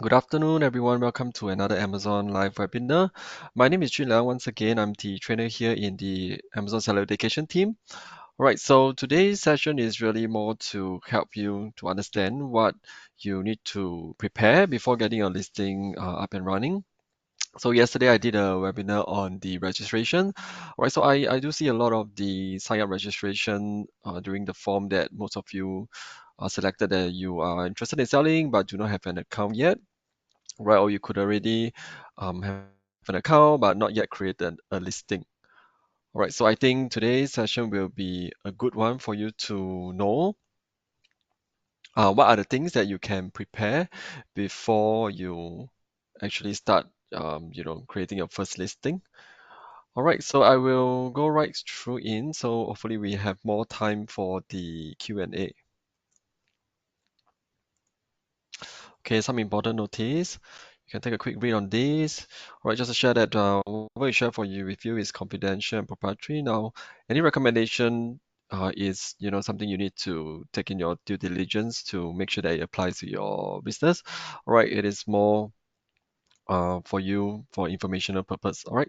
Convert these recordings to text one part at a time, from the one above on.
Good afternoon, everyone. Welcome to another Amazon live webinar. My name is Jun Liang. Once again, I'm the trainer here in the Amazon Seller Education team. All right, so today's session is really more to help you to understand what you need to prepare before getting your listing up and running. So yesterday I did a webinar on the registration. All right, so I do see a lot of the sign up registration during the form that most of you selected that you are interested in selling but do not have an account yet, right? Or you could already have an account but not yet created a listing. All right, so I think today's session will be a good one for you to know what are the things that you can prepare before you actually start, creating your first listing. All right, so I will go right through in. So hopefully we have more time for the Q&A. Okay, some important notice. You can take a quick read on this. All right, just to share that what we share for you with you is confidential and proprietary. Now, any recommendation is something you need to take in your due diligence to make sure that it applies to your business. All right, it is more for you for informational purpose. All right.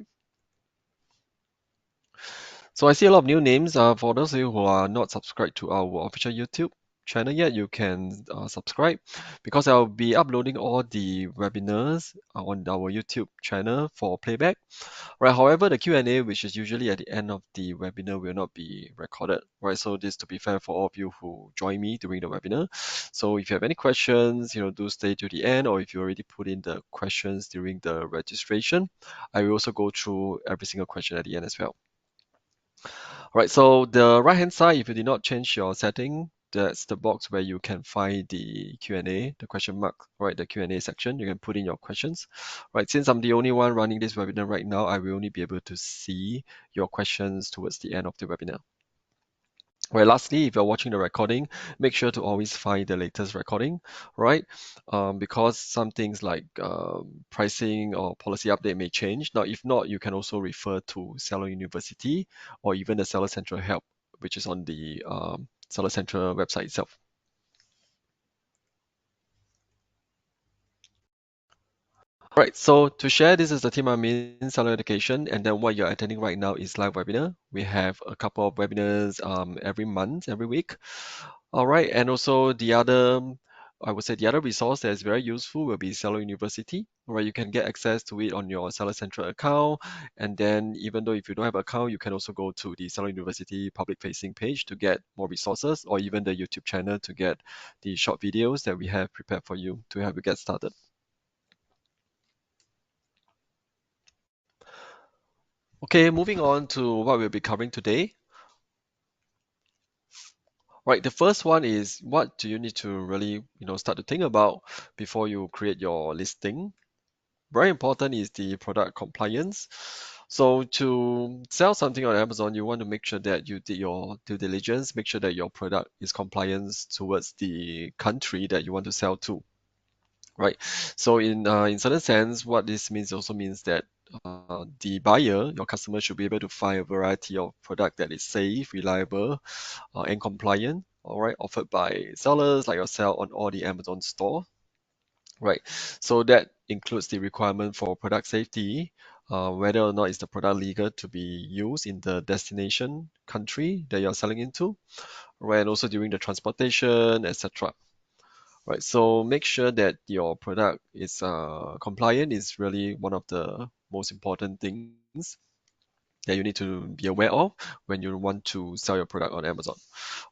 So I see a lot of new names. For those of you who are not subscribed to our official YouTube channel yet, you can subscribe because I'll be uploading all the webinars on our YouTube channel for playback. Right. However, the Q&A, which is usually at the end of the webinar, will not be recorded. Right. So this to be fair for all of you who join me during the webinar. So if you have any questions, do stay to the end, or if you already put in the questions during the registration, I will also go through every single question at the end as well. Right, so the right hand side, if you did not change your setting, that's the box where you can find the Q&A, the question mark, right, the Q&A section. You can put in your questions. Right, since I'm the only one running this webinar right now, I will only be able to see your questions towards the end of the webinar. Right, lastly, if you're watching the recording, make sure to always find the latest recording, right? Because some things like pricing or policy update may change. Now, if not, you can also refer to Seller University or even the Seller Central Help, which is on the Seller Central website itself. Right, so to share, this is the team I'm in, Seller Education, and then what you're attending right now is live webinar. We have a couple of webinars every month, every week. All right, and also I would say the other resource that is very useful will be Seller University, where you can get access to it on your Seller Central account. And then even though if you don't have an account, you can also go to the Seller University public facing page to get more resources, or even the YouTube channel to get the short videos that we have prepared for you to help you get started. Okay, moving on to what we'll be covering today. Right, the first one is what do you need to really, start to think about before you create your listing? Very important is the product compliance. So to sell something on Amazon, you want to make sure that you did your due diligence, make sure that your product is compliant towards the country that you want to sell to, right? So in certain sense, what this means also means that the buyer, your customer, should be able to find a variety of product that is safe, reliable, and compliant, all right, offered by sellers like yourself on all the Amazon store. Right. So that includes the requirement for product safety, whether or not is the product legal to be used in the destination country that you're selling into, right? And also during the transportation, etc. Right. So make sure that your product is compliant is really one of the most important things that you need to be aware of when you want to sell your product on Amazon,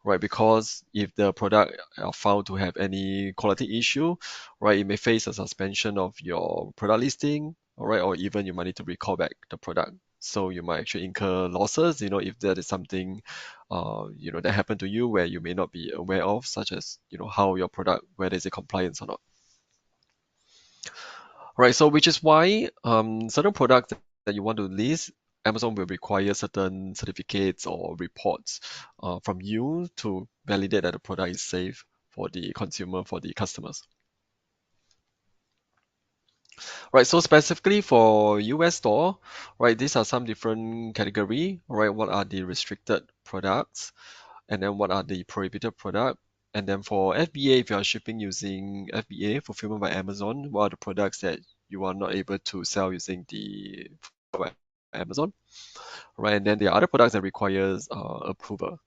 right? Because if the product are found to have any quality issue, right, it may face a suspension of your product listing, all right, or even you might need to recall back the product. So you might actually incur losses, if that is something, that happened to you where you may not be aware of, such as, how your product, whether it's a compliance or not. Right, so which is why certain products that you want to list, Amazon will require certain certificates or reports from you to validate that the product is safe for the consumer, for the customers. Right, so specifically for US store, right, these are some different category, right? What are the restricted products, and then what are the prohibited product? And then for FBA, if you are shipping using FBA, fulfillment by Amazon, what are the products that you are not able to sell using the fulfillment by Amazon, right? And then there are other products that requires approval.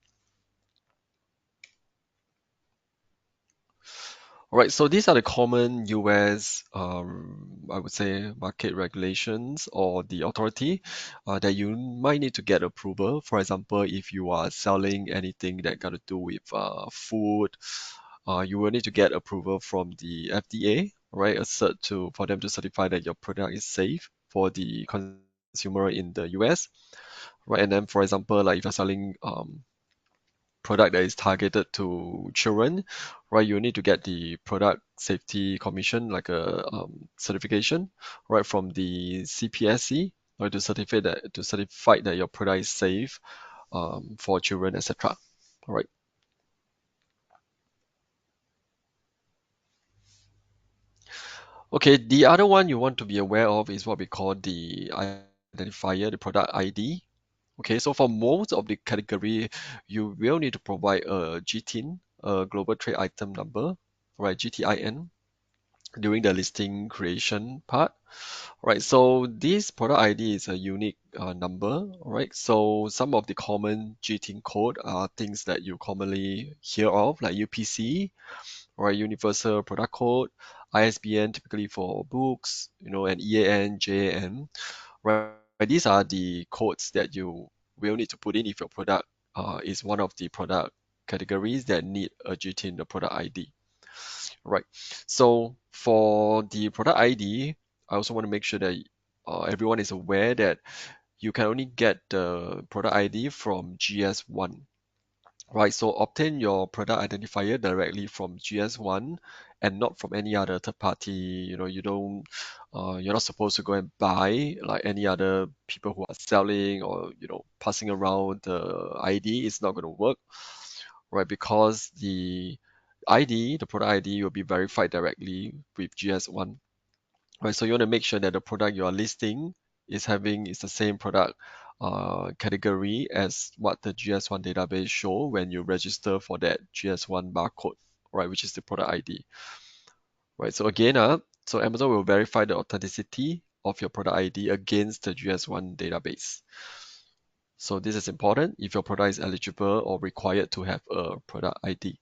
All right, so these are the common US, I would say, market regulations or the authority that you might need to get approval. For example, if you are selling anything that got to do with food, you will need to get approval from the FDA, right? A cert to for them to certify that your product is safe for the consumer in the US, right? And then, for example, like if you're selling product that is targeted to children, right? You need to get the Product Safety Commission, like a certification, right, from the CPSC, right, to certify that your product is safe for children, etc. All right. Okay, the other one you want to be aware of is what we call the identifier, the product ID. Okay, so for most of the category, you will need to provide a GTIN, a Global Trade Item Number, right, GTIN, during the listing creation part. Right, so this product ID is a unique number, right? So some of the common GTIN code are things that you commonly hear of, like UPC, or Universal Product Code, ISBN typically for books, and EAN, JAN, right? These are the codes that you will need to put in if your product is one of the product categories that need a GTIN, the product ID. Right. So for the product ID, I also want to make sure that everyone is aware that you can only get the product ID from GS1. Right, so obtain your product identifier directly from GS1 and not from any other third party. You're not supposed to go and buy like any other people who are selling or passing around the ID. It's not going to work, right? Because the ID, the product ID, will be verified directly with GS1, right? So you want to make sure that the product you are listing is the same product category as what the GS1 database show when you register for that GS1 barcode, right? Which is the product ID, right? So again, so Amazon will verify the authenticity of your product ID against the GS1 database. So this is important if your product is eligible or required to have a product ID.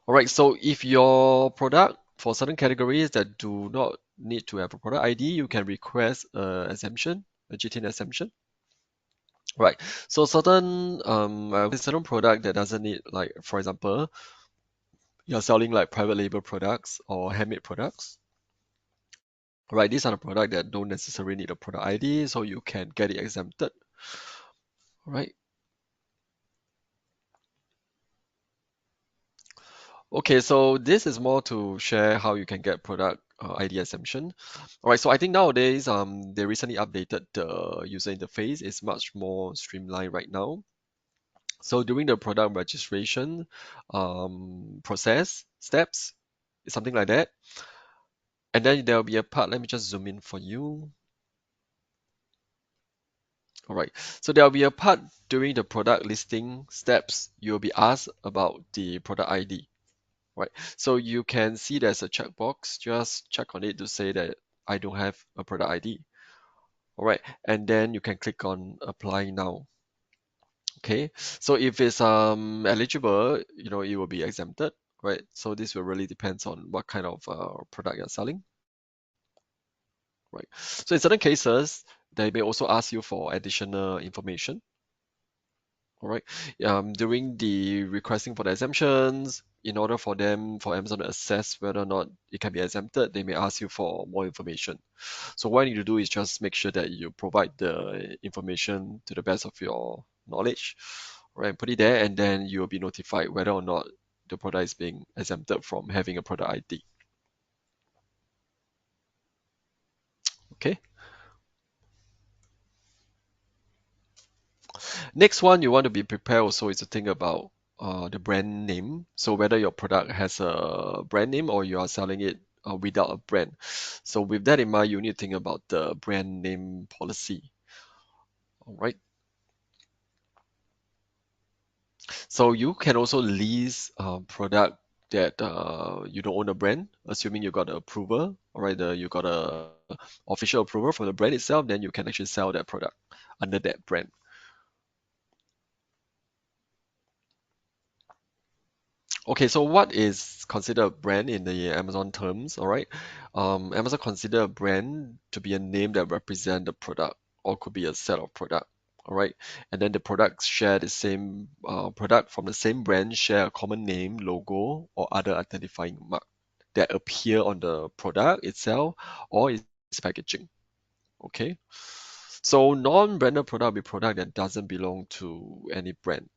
All right, so if your product for certain categories that do not need to have a product ID, you can request a exemption, a GTN exemption. Right. So certain product that doesn't need, like for example, you're selling like private label products or handmade products. Right, these are the product that don't necessarily need a product ID, so you can get it exempted. Right. Okay, so this is more to share how you can get product ID exemption. All right, so I think nowadays they recently updated the user interface. It's much more streamlined right now. So during the product registration process steps, something like that, and then there'll be a part. Let me just zoom in for you. All right, so there'll be a part during the product listing steps. You'll be asked about the product ID. Right. So you can see there's a checkbox. Just check on it to say that I don't have a product ID. All right. And then you can click on apply now. Okay. So if it's eligible, it will be exempted. Right. So this will really depends on what kind of product you're selling. Right. So in certain cases, they may also ask you for additional information. All right. During the requesting for the exemptions, in order for Amazon to assess whether or not it can be exempted, they may ask you for more information. So what you need to do is just make sure that you provide the information to the best of your knowledge, right? Put it there, and then you'll be notified whether or not the product is being exempted from having a product ID. Okay. Next one you want to be prepared also is to think about the brand name. So whether your product has a brand name or you are selling it without a brand. So with that in mind, you need to think about the brand name policy. All right. So you can also lease product that you don't own a brand, assuming you got the approval, all right, you got a official approval from the brand itself, then you can actually sell that product under that brand. Okay, so what is considered a brand in the Amazon terms? All right. Amazon consider a brand to be a name that represent the product or could be a set of product. All right. And then the products share the same product from the same brand share a common name, logo, or other identifying mark that appear on the product itself or its packaging. Okay. So non-branded product will be product that doesn't belong to any brand.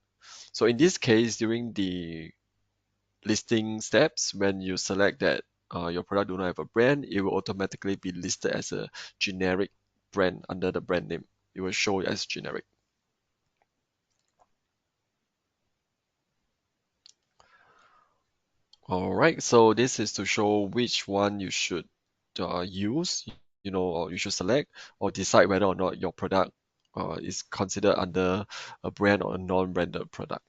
So in this case, during the listing steps, when you select that your product do not have a brand, it will automatically be listed as a generic brand under the brand name. It will show as generic. All right, so this is to show which one you should use, or you should select or decide whether or not your product is considered under a brand or a non-branded product.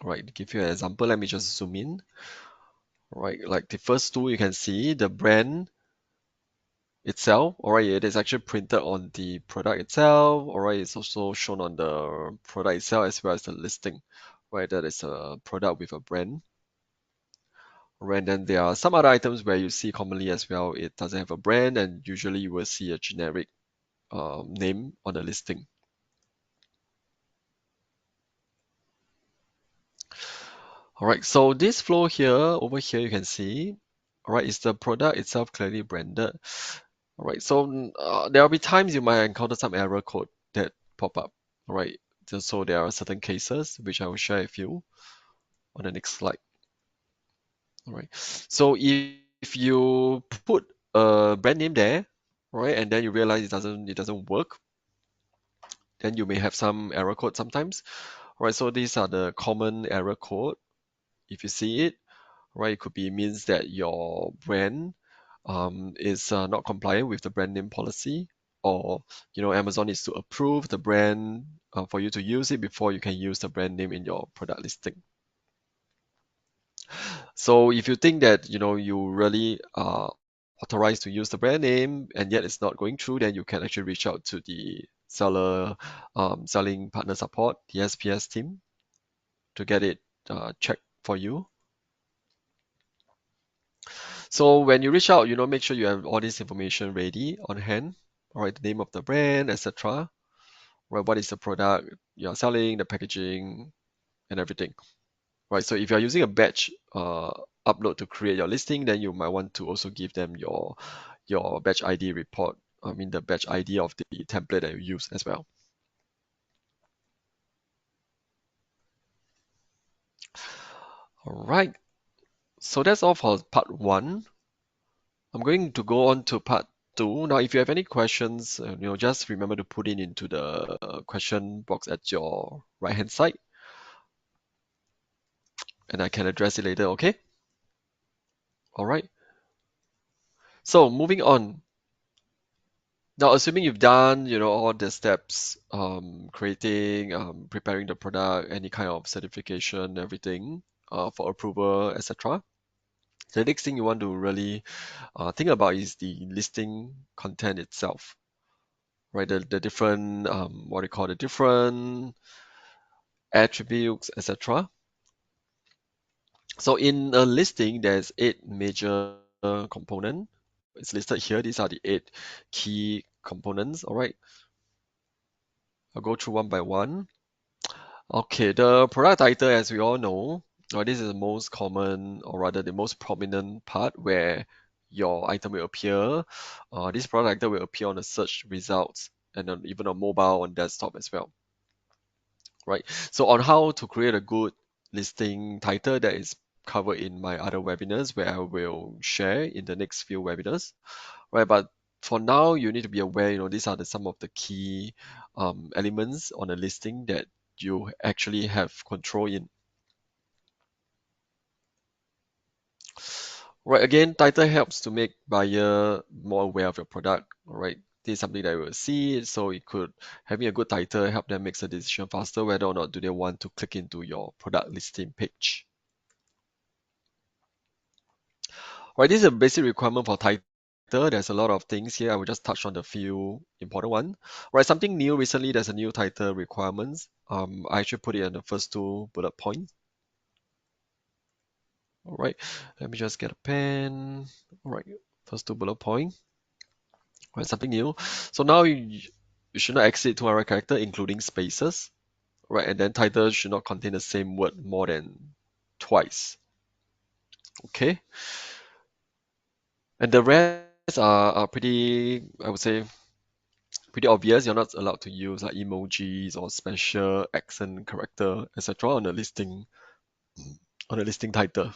All right, to give you an example, let me just zoom in. All right, like the first two, you can see the brand itself. All right, it is actually printed on the product itself. All right, it's also shown on the product itself as well as the listing. Right, that is a product with a brand. Right, and then there are some other items where you see commonly as well. It doesn't have a brand, and usually you will see a generic name on the listing. All right, so this flow here, over here, you can see, all right, is the product itself clearly branded. All right, so there will be times you might encounter some error code that pop up. All right, so there are certain cases which I will share with you on the next slide. All right, so if you put a brand name there, right, and then you realize it doesn't work, then you may have some error code sometimes. All right, so these are the common error code. If you see it, right, it could be means that your brand is not compliant with the brand name policy, or Amazon needs to approve the brand for you to use it before you can use the brand name in your product listing. So if you think that you really are authorized to use the brand name and yet it's not going through, then you can actually reach out to the seller selling partner support, the SPS team, to get it checked for you. So when you reach out, make sure you have all this information ready on hand. All right, the name of the brand, etc. Right, what is the product you're selling, the packaging, and everything. Right, so if you're using a batch upload to create your listing, then you might want to also give them your batch ID report. I mean the batch ID of the template that you use as well. All right, so that's all for part one. I'm going to go on to part two. Now, if you have any questions, just remember to put it into the question box at your right-hand side, and I can address it later, okay? All right. So moving on. Now, assuming you've done, all the steps, creating, preparing the product, any kind of certification, everything, for approval, etc. The next thing you want to really think about is the listing content itself, right? The different, what do you call the different attributes, etc. So in a listing, there's 8 major component. It's listed here. These are the 8 key components. All right, I'll go through one by one. Okay, the product title, as we all know, this is the most common, or rather the most prominent part where your item will appear. This product title will appear on the search results and then even on mobile, on desktop as well, right? So on how to create a good listing title, that is covered in my other webinars where I will share in the next few webinars, right? But for now, you need to be aware, these are some of the key elements on a listing that you actually have control in. Right, again, title helps to make buyer more aware of your product, all right? This is something that we will see. So it could having a good title help them make a decision faster whether or not do they want to click into your product listing page. Right, this is a basic requirement for title. There's a lot of things here. I will just touch on the few important one. Right, something new recently. There's a new title requirements. I actually put it in the first two bullet points. All right, let me just get a pen. All right, first two bullet point. Right, something new. So now you should not exceed 200 character, including spaces. Right, and then title should not contain the same word more than twice. Okay, and the rest are pretty, I would say, pretty obvious. You're not allowed to use like emojis or special accent character, etc. On the listing title.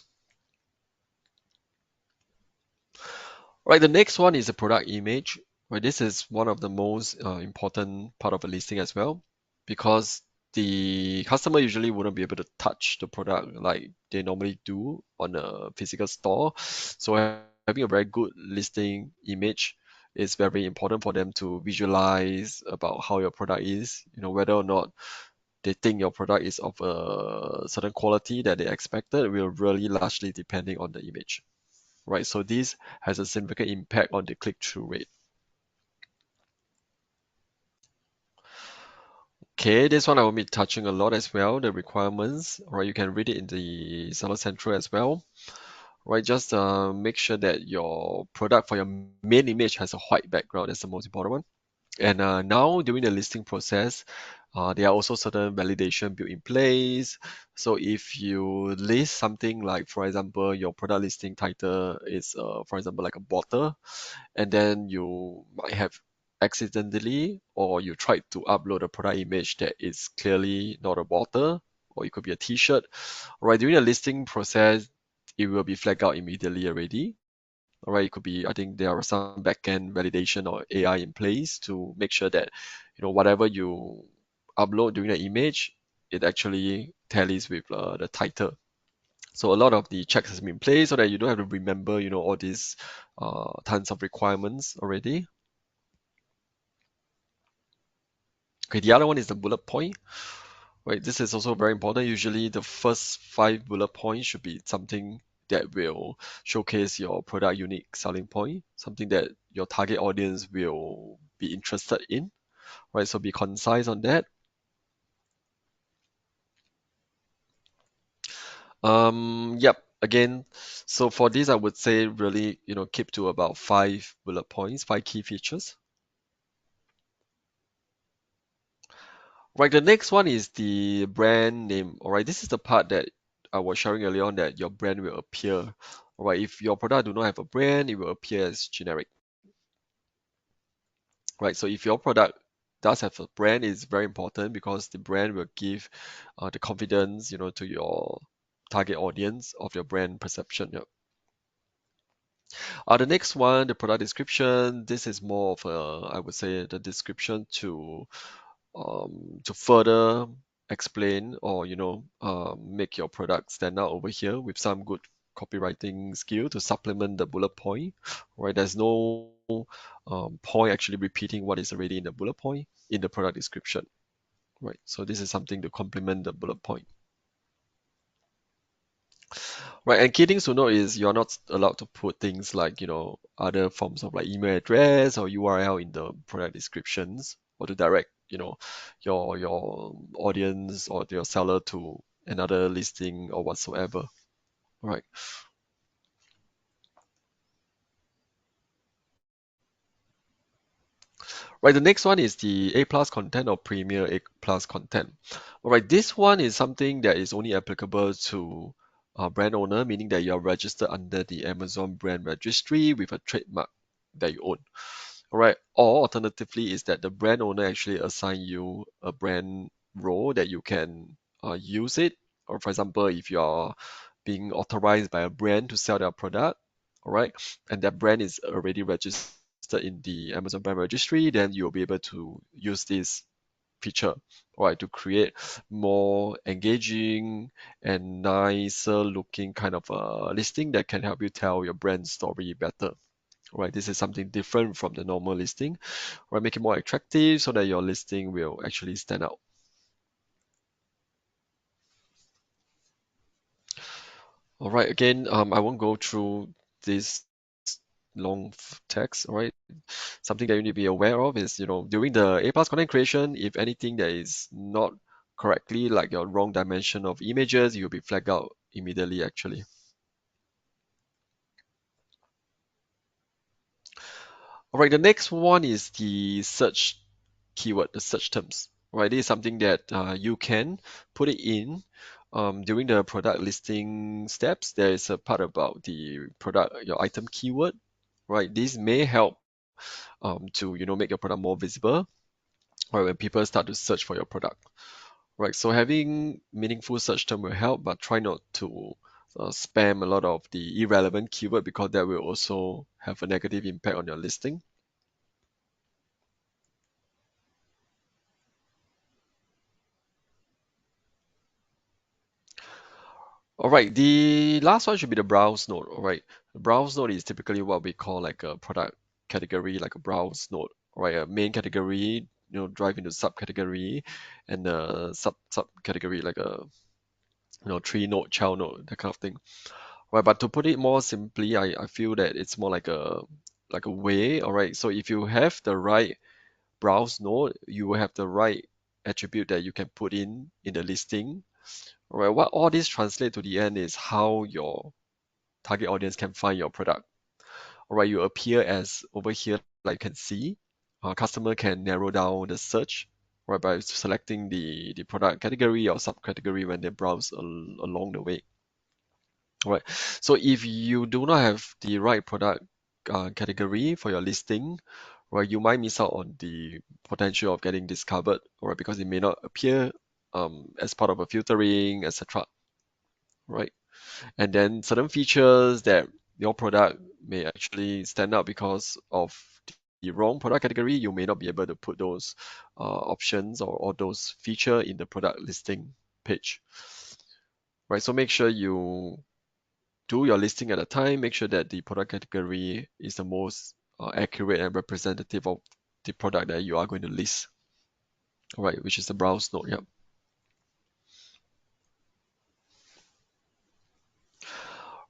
Right, the next one is the product image. Right, this is one of the most important part of a listing as well, because the customer usually wouldn't be able to touch the product like they normally do on a physical store. So having a very good listing image is very important for them to visualize about how your product is, whether or not they think your product is of a certain quality that they expected will really largely depending on the image, right? So this has a significant impact on the click-through rate. Okay, this one I will be touching a lot as well, the requirements, right? You can read it in the Seller Central as well, right? Just make sure that your product for your main image has a white background. That's the most important one. And now during the listing process, there are also certain validation built in place. So if you list something like, for example, your product listing title is, for example, like a bottle, and then you might have accidentally or you tried to upload a product image that is clearly not a bottle, or it could be a t-shirt, right? During the listing process, it will be flagged out immediately already. All right, it could be, I think there are some backend validation or AI in place to make sure that, whatever you upload during the image, it actually tallies with the title. So a lot of the checks has been in place so that you don't have to remember, all these tons of requirements already. Okay, the other one is the bullet point. Right, this is also very important. Usually the first five bullet points should be something that will showcase your product unique selling point, something that your target audience will be interested in, right? So be concise on that. Yep. Again, so for this, I would say really, keep to about five bullet points, five key features. Right, the next one is the brand name. All right, this is the part that I was sharing earlier on that your brand will appear. All right, if your product do not have a brand, it will appear as generic. Right, so if your product does have a brand, it's very important because the brand will give the confidence, to your target audience of your brand perception. Yeah. The next one, the product description. This is more of a, I would say, the description to further explain or make your product stand out over here with some good copywriting skill to supplement the bullet point, right? There's no point actually repeating what is already in the bullet point in the product description, right? So this is something to complement the bullet point. Right, and key things to note is you're not allowed to put things like, other forms of like email address or URL in the product descriptions or to direct, your audience or your seller to another listing or whatsoever. Right. Right, the next one is the A plus content or premier A plus content. All right, this one is something that is only applicable to a brand owner, meaning that you're registered under the Amazon brand registry with a trademark that you own. All right, or alternatively is that the brand owner actually assign you a brand role that you can use it. Or for example, if you're being authorized by a brand to sell their product, all right, and that brand is already registered in the Amazon brand registry, then you'll be able to use this feature, all right, to create more engaging and nicer looking kind of listing that can help you tell your brand story better. right? This is something different from the normal listing, right? Make it more attractive so that your listing will actually stand out. All right, again, I won't go through this long text, all right? Something that you need to be aware of is, during the A plus content creation, if anything that is not correctly, like your wrong dimension of images, you'll be flagged out immediately, actually. All right, the next one is the search keyword, the search terms. Right, this is something that you can put it in during the product listing steps. There is a part about the product, your item keyword. Right, this may help to make your product more visible. Right, when people start to search for your product. Right, so having meaningful search term will help, but try not to spam a lot of the irrelevant keyword because that will also have a negative impact on your listing. All right, the last one should be the browse node. All right, the browse node is typically what we call like a product category, like a browse node. All right, a main category, drive into subcategory, and a subcategory like a tree node, child node, that kind of thing. Right, but to put it more simply, I feel that it's more like a way. All right, so if you have the right browse node, you will have the right attribute that you can put in the listing. All right, what all this translate to the end is how your target audience can find your product. All right, you appear as over here, like you can see. Customer can narrow down the search, right, by selecting the product category or subcategory when they browse along the way. All right, so if you do not have the right product category for your listing, right, you might miss out on the potential of getting discovered, all right, because it may not appear as part of a filtering, etc. Right? And then certain features that your product may actually stand out because of the wrong product category, you may not be able to put those options or those feature in the product listing page. Right, so make sure you do your listing at a time, make sure that the product category is the most accurate and representative of the product that you are going to list. All right, which is the browse node. Yeah.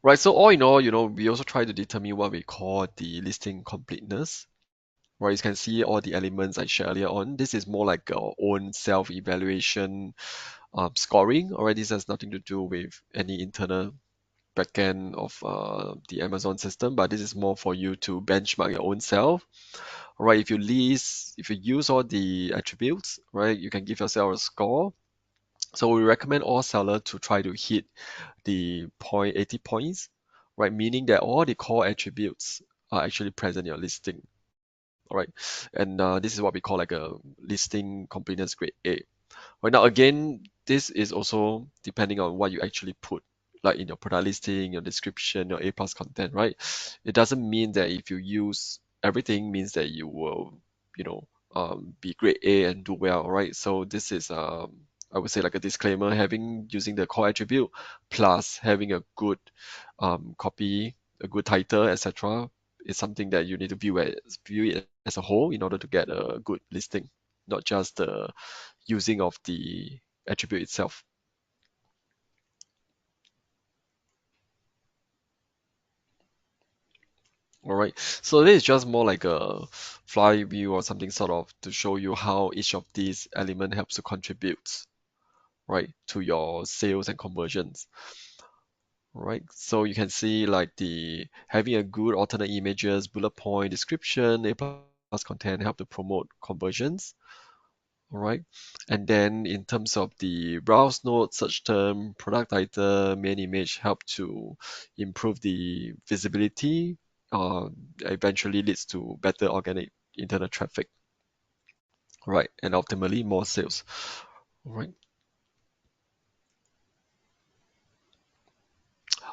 Right, so all in all, we also try to determine what we call the listing completeness. Right, you can see all the elements I shared earlier on. This is more like our own self-evaluation scoring. All right, this has nothing to do with any internal backend of the Amazon system, but this is more for you to benchmark your own self. All right, if you use all the attributes, right, you can give yourself a score. So we recommend all sellers to try to hit the 80 points, right, meaning that all the core attributes are actually present in your listing. All right, and this is what we call like a listing completeness grade A. Right, now again, this is also depending on what you actually put, like in your product listing, your description, your A plus content, right? It doesn't mean that if you use everything means that you will, be grade A and do well, right? So this is I would say like a disclaimer, having using the core attribute plus having a good copy, a good title, etc. is something that you need to view it as a whole in order to get a good listing, not just the using of the attribute itself. All right. So this is just more like a flywheel or something sort of to show you how each of these element helps to contribute, right, to your sales and conversions. Right. So you can see like the having a good alternate images, bullet point, description, A plus content help to promote conversions. All right. And then in terms of the browse node, search term, product title, main image help to improve the visibility, eventually leads to better organic internet traffic, right? And ultimately more sales. All right.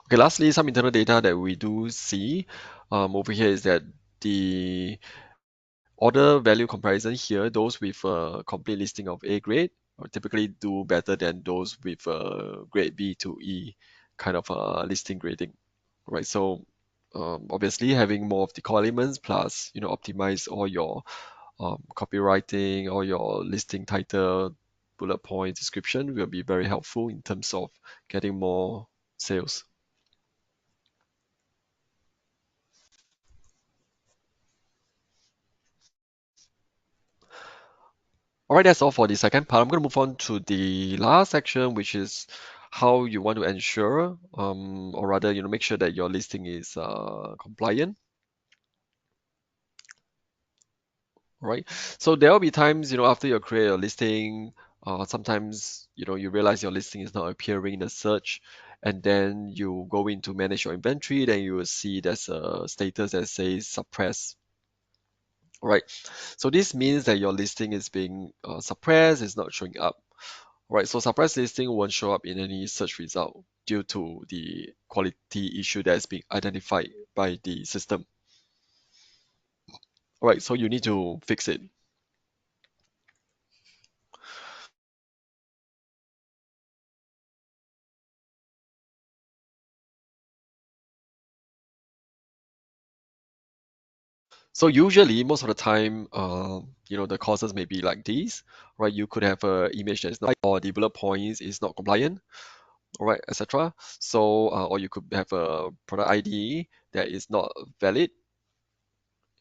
Okay, lastly, some internal data that we do see over here is that the order value comparison here, those with a complete listing of A grade typically do better than those with grade B to E kind of listing grading, right? So obviously having more of the core elements plus optimize all your copywriting, all your listing title, bullet point description will be very helpful in terms of getting more sales. All right, that's all for the second part. I'm going to move on to the last section, which is how you want to ensure, or rather, make sure that your listing is compliant, right? So there will be times, after you create your listing, sometimes, you realize your listing is not appearing in the search, and then you go into manage your inventory, then you will see there's a status that says suppress, right? So this means that your listing is being suppressed, it's not showing up. Right, so suppressed listing won't show up in any search result due to the quality issue that is being identified by the system. Right, so you need to fix it. So usually, most of the time, the causes may be like these, right? You could have a image that is not, or the bullet points is not compliant, all right, etc. So, or you could have a product ID that is not valid,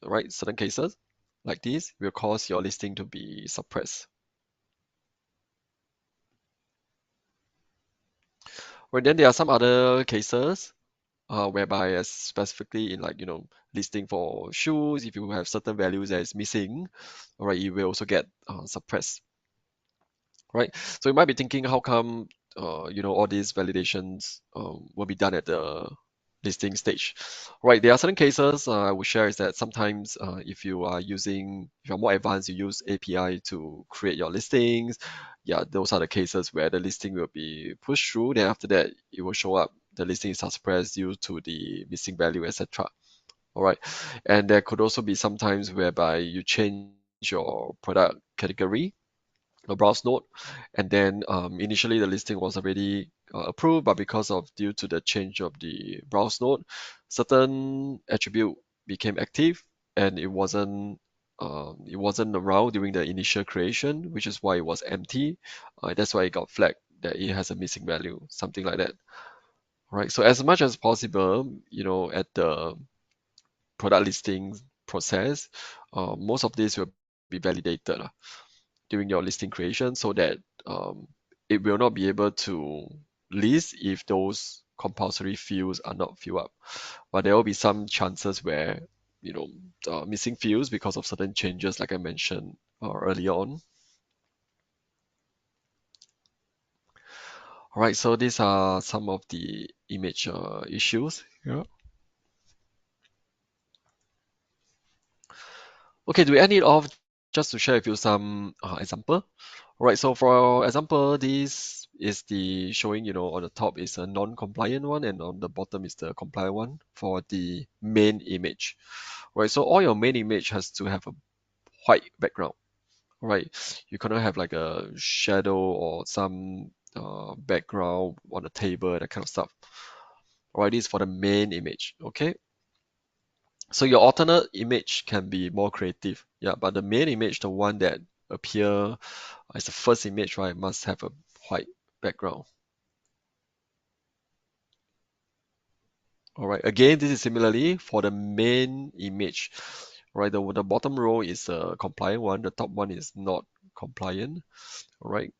right? Certain cases like this will cause your listing to be suppressed. Right, then there are some other cases whereby specifically in like listing for shoes, if you have certain values that is missing, all right, you will also get suppressed, right? So you might be thinking, how come all these validations will be done at the listing stage, right? There are certain cases I would share is that sometimes if you're more advanced, you use API to create your listings. Yeah, those are the cases where the listing will be pushed through. Then after that, it will show up the listing is suppressed due to the missing value, etc. All right, and there could also be sometimes whereby you change your product category a browse node, and then initially the listing was already approved, but because of due to the change of the browse node, certain attribute became active, and it wasn't around during the initial creation, which is why it was empty. That's why it got flagged that it has a missing value, something like that. Right. So as much as possible, at the product listing process, most of this will be validated during your listing creation so that um, it will not be able to list if those compulsory fields are not filled up. But there will be some chances where, you know, missing fields because of certain changes, like I mentioned earlier on. All right, so these are some of the image issues. Yeah. Okay, to end it off, just to share with you some example. Right, so for example, this is the showing, on the top is a non-compliant one and on the bottom is the compliant one for the main image. Right, so all your main image has to have a white background. Right, you cannot have like a shadow or some background on the table, that kind of stuff. Right, this is for the main image. Okay, so your alternate image can be more creative. Yeah, but the main image, the one that appear as the first image, right, must have a white background. All right. Again, this is similarly for the main image. Right. The bottom row is a compliant one. The top one is not compliant. All right.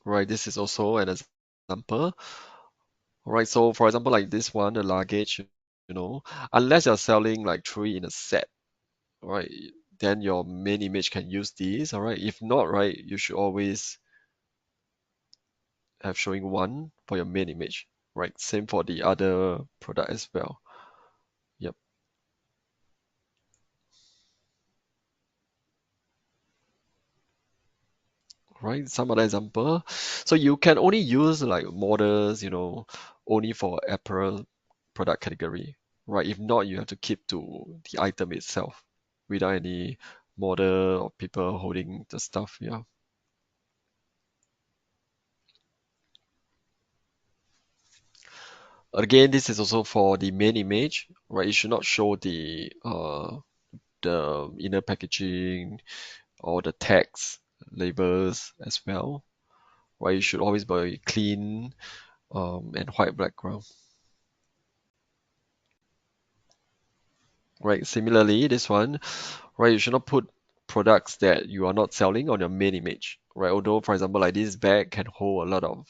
Right. This is also an example. All right. So for example, like this one, the luggage, unless you're selling like three in a set, all right, then your main image can use these. All right. If not, right, you should always have showing one for your main image. Right. Same for the other product as well. Yep. Right, some other example. So you can only use like models, only for apparel product category, right? If not, you have to keep to the item itself without any model or people holding the stuff. Yeah. Again, this is also for the main image, right? It should not show the inner packaging or the text labels as well, right? It should always be clean and white background, right? Similarly, this one, right? You should not put products that you are not selling on your main image, right? Although, for example, like this bag can hold a lot of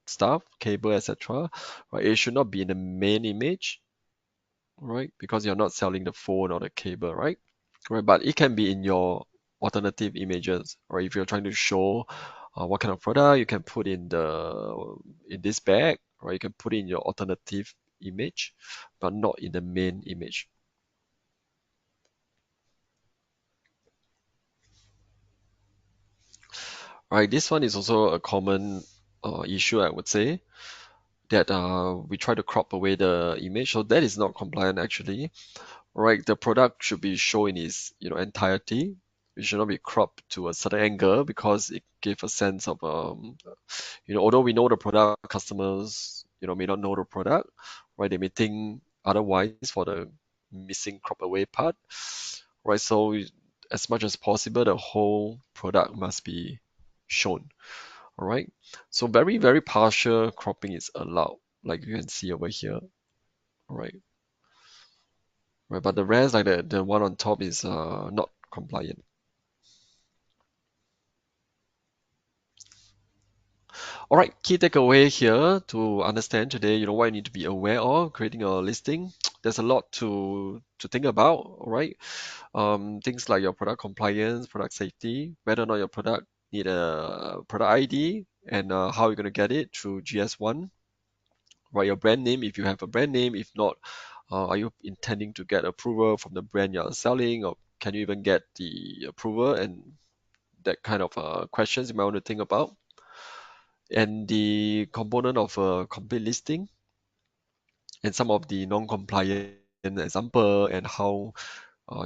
stuff, cable, etc., right? It should not be in the main image, right? Because you're not selling the phone or the cable, right? Right, but it can be in your alternative images, or if you're trying to show what kind of product you can put in this bag, or you can put in your alternative image, but not in the main image. Right, this one is also a common issue, I would say, that we try to crop away the image, so that is not compliant actually. Right, the product should be shown in its entirety. It should not be cropped to a certain angle because it gives a sense of although we know the product, customers may not know the product, right? They may think otherwise for the missing crop away part, right? So as much as possible, the whole product must be shown, all right? So very, very partial cropping is allowed, like you can see over here, right? Right, but the rest, like the one on top, is not compliant. All right, key takeaway here to understand today, what you need to be aware of creating a listing. There's a lot to think about, all right? Things like your product compliance, product safety, whether or not your product need a product ID, and how you're going to get it through GS1, right? Your brand name, if you have a brand name, if not, are you intending to get approval from the brand you're selling, or can you even get the approval, and that kind of questions you might want to think about. And the component of a complete listing and some of the non-compliant example and how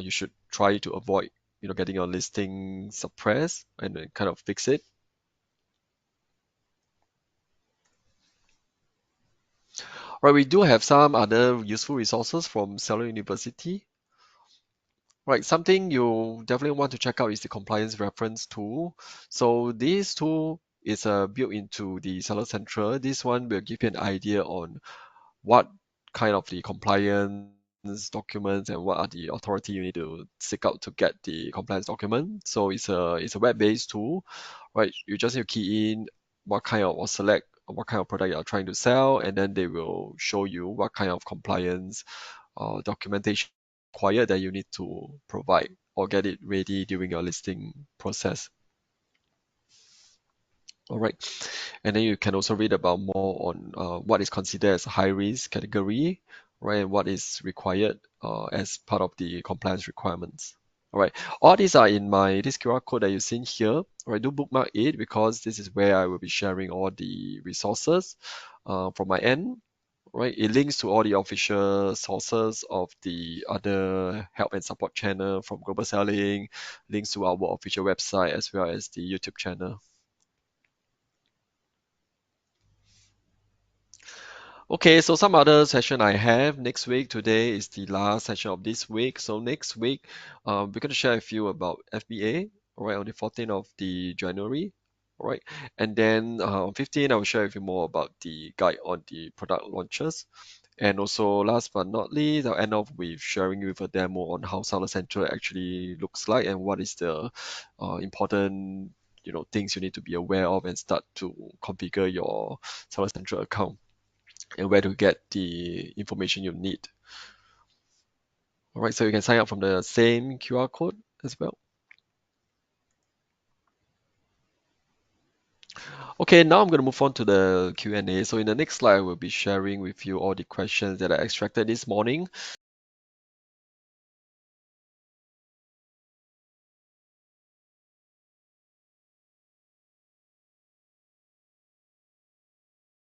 you should try to avoid getting your listing suppressed and then kind of fix it. Right, we do have some other useful resources from Seller University. Right, something you definitely want to check out is the compliance reference tool. So this tool is built into the Seller Central. This one will give you an idea on what kind of the compliance documents and what are the authority you need to seek out to get the compliance document. So it's a web-based tool, right? You just need to key in what kind of or select what kind of product you are trying to sell, and then they will show you what kind of compliance documentation required that you need to provide or get it ready during your listing process. All right. And then you can also read about more on what is considered as a high risk category, right? And what is required as part of the compliance requirements. All right. All these are in my this QR code that you've seen here. All right. Do bookmark it because this is where I will be sharing all the resources from my end. Right. It links to all the official sources of the other help and support channel from Global Selling, links to our official website as well as the YouTube channel. Okay, so some other session I have next week. Today is the last session of this week. So next week, we're going to share with you about FBA, all right, on the 14th of the January, all right. And then on 15th, I will share with you more about the guide on the product launches. And also, last but not least, I'll end off with sharing with a demo on how Seller Central actually looks like and what is the important, things you need to be aware of and start to configure your Seller Central account and where to get the information you need. All right, so you can sign up from the same QR code as well. Okay, now I'm going to move on to the Q&A. So in the next slide, I will be sharing with you all the questions that I extracted this morning.